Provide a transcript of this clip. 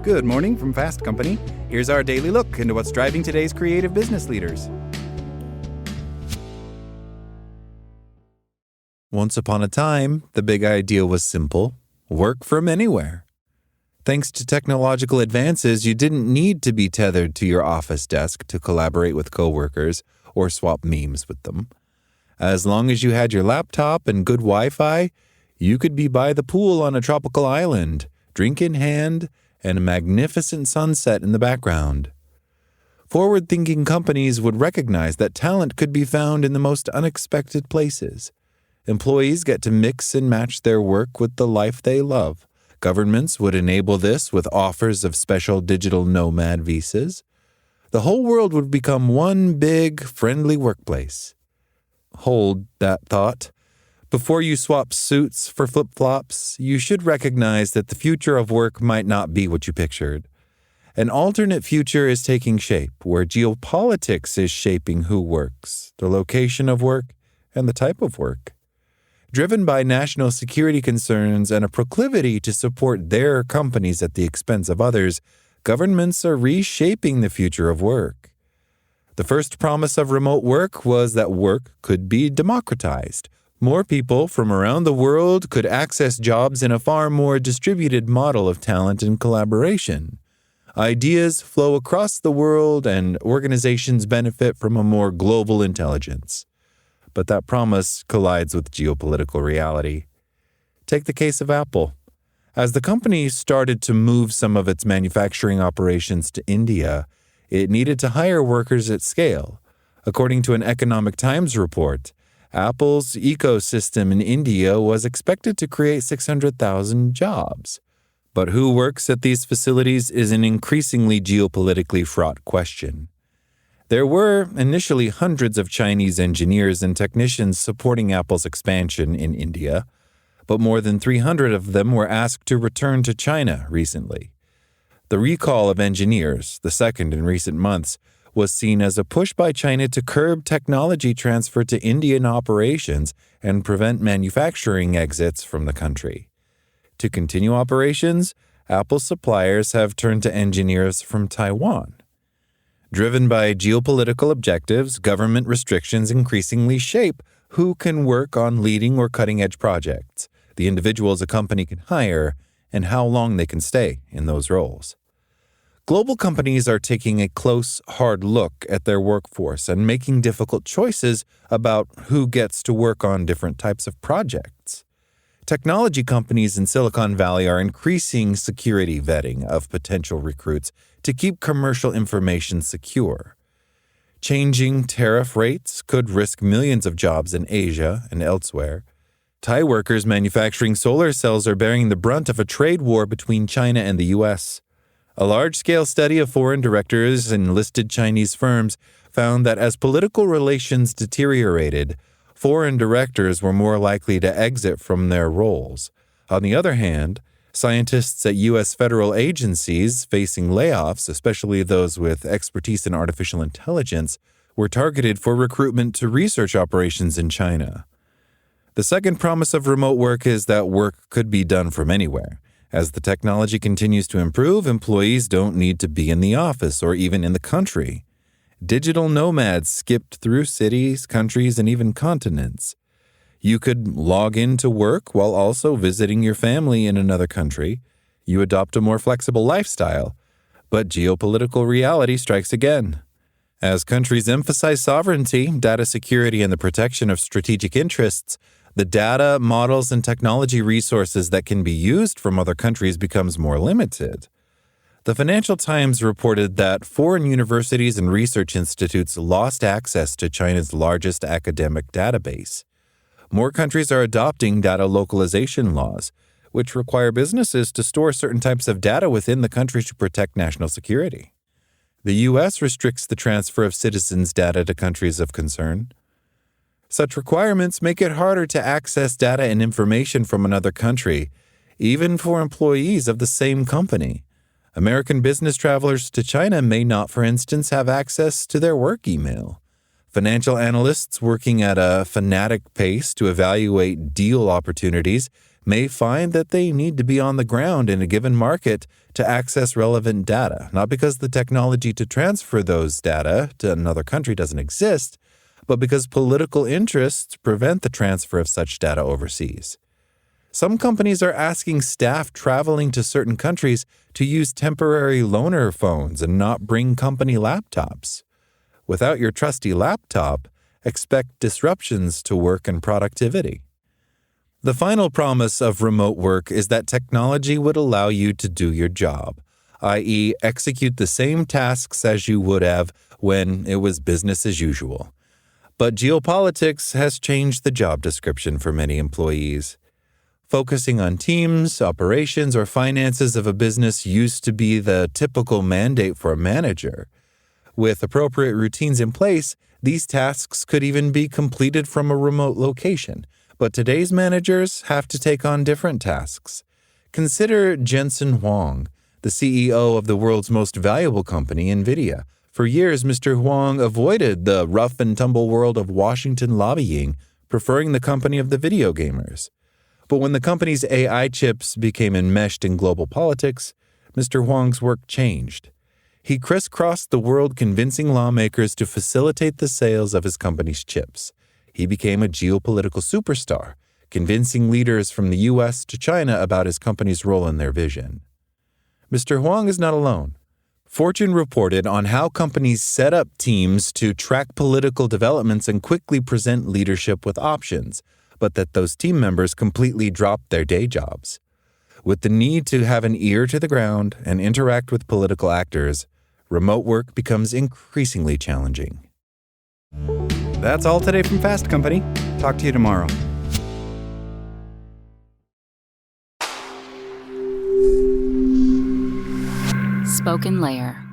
Good morning from Fast Company. Here's our daily look into what's driving today's creative business leaders. Once upon a time, the big idea was simple: work from anywhere. Thanks to technological advances, you didn't need to be tethered to your office desk to collaborate with coworkers or swap memes with them. As long as you had your laptop and good Wi-Fi, you could be by the pool on a tropical island, drink in hand, and a magnificent sunset in the background. Forward-thinking companies would recognize that talent could be found in the most unexpected places. Employees get to mix and match their work with the life they love. Governments would enable this with offers of special digital nomad visas. The whole world would become one big, friendly workplace. Hold that thought. Before you swap suits for flip-flops, you should recognize that the future of work might not be what you pictured. An alternate future is taking shape, where geopolitics is shaping who works, the location of work, and the type of work. Driven by national security concerns and a proclivity to support their companies at the expense of others, governments are reshaping the future of work. The first promise of remote work was that work could be democratized. More people from around the world could access jobs in a far more distributed model of talent and collaboration. Ideas flow across the world and organizations benefit from a more global intelligence. But that promise collides with geopolitical reality. Take the case of Apple. As the company started to move some of its manufacturing operations to India, it needed to hire workers at scale. According to an Economic Times report, Apple's ecosystem in India was expected to create 600,000 jobs. But who works at these facilities is an increasingly geopolitically fraught question. There were initially hundreds of Chinese engineers and technicians supporting Apple's expansion in India, but more than 300 of them were asked to return to China recently. The recall of engineers, the second in recent months, was seen as a push by China to curb technology transfer to Indian operations and prevent manufacturing exits from the country. To continue operations, Apple suppliers have turned to engineers from Taiwan. Driven by geopolitical objectives, government restrictions increasingly shape who can work on leading or cutting-edge projects, the individuals a company can hire, and how long they can stay in those roles. Global companies are taking a close, hard look at their workforce and making difficult choices about who gets to work on different types of projects. Technology companies in Silicon Valley are increasing security vetting of potential recruits to keep commercial information secure. Changing tariff rates could risk millions of jobs in Asia and elsewhere. Thai workers manufacturing solar cells are bearing the brunt of a trade war between China and the U.S. A large-scale study of foreign directors in listed Chinese firms found that as political relations deteriorated, foreign directors were more likely to exit from their roles. On the other hand, scientists at U.S. federal agencies facing layoffs, especially those with expertise in artificial intelligence, were targeted for recruitment to research operations in China. The second promise of remote work is that work could be done from anywhere. As the technology continues to improve, employees don't need to be in the office or even in the country. Digital nomads skipped through cities, countries, and even continents. You could log in to work while also visiting your family in another country. You adopt a more flexible lifestyle. But geopolitical reality strikes again. As countries emphasize sovereignty, data security, and the protection of strategic interests, the data, models, and technology resources that can be used from other countries becomes more limited. The Financial Times reported that foreign universities and research institutes lost access to China's largest academic database. More countries are adopting data localization laws, which require businesses to store certain types of data within the country to protect national security. The U.S. restricts the transfer of citizens' data to countries of concern. Such requirements make it harder to access data and information from another country, even for employees of the same company. American business travelers to China may not, for instance, have access to their work email. Financial analysts working at a fanatic pace to evaluate deal opportunities may find that they need to be on the ground in a given market to access relevant data, not because the technology to transfer those data to another country doesn't exist, but because political interests prevent the transfer of such data overseas. Some companies are asking staff traveling to certain countries to use temporary loaner phones and not bring company laptops. Without your trusty laptop, expect disruptions to work and productivity. The final promise of remote work is that technology would allow you to do your job, i.e., execute the same tasks as you would have when it was business as usual. But geopolitics has changed the job description for many employees. Focusing on teams, operations, or finances of a business used to be the typical mandate for a manager. With appropriate routines in place, these tasks could even be completed from a remote location. But today's managers have to take on different tasks. Consider Jensen Huang, the CEO of the world's most valuable company, NVIDIA. For years, Mr. Huang avoided the rough and tumble world of Washington lobbying, preferring the company of the video gamers. But when the company's AI chips became enmeshed in global politics, Mr. Huang's work changed. He crisscrossed the world convincing lawmakers to facilitate the sales of his company's chips. He became a geopolitical superstar, convincing leaders from the U.S. to China about his company's role in their vision. Mr. Huang is not alone. Fortune reported on how companies set up teams to track political developments and quickly present leadership with options, but that those team members completely dropped their day jobs. With the need to have an ear to the ground and interact with political actors, remote work becomes increasingly challenging. That's all today from Fast Company. Talk to you tomorrow. Spoken Layer.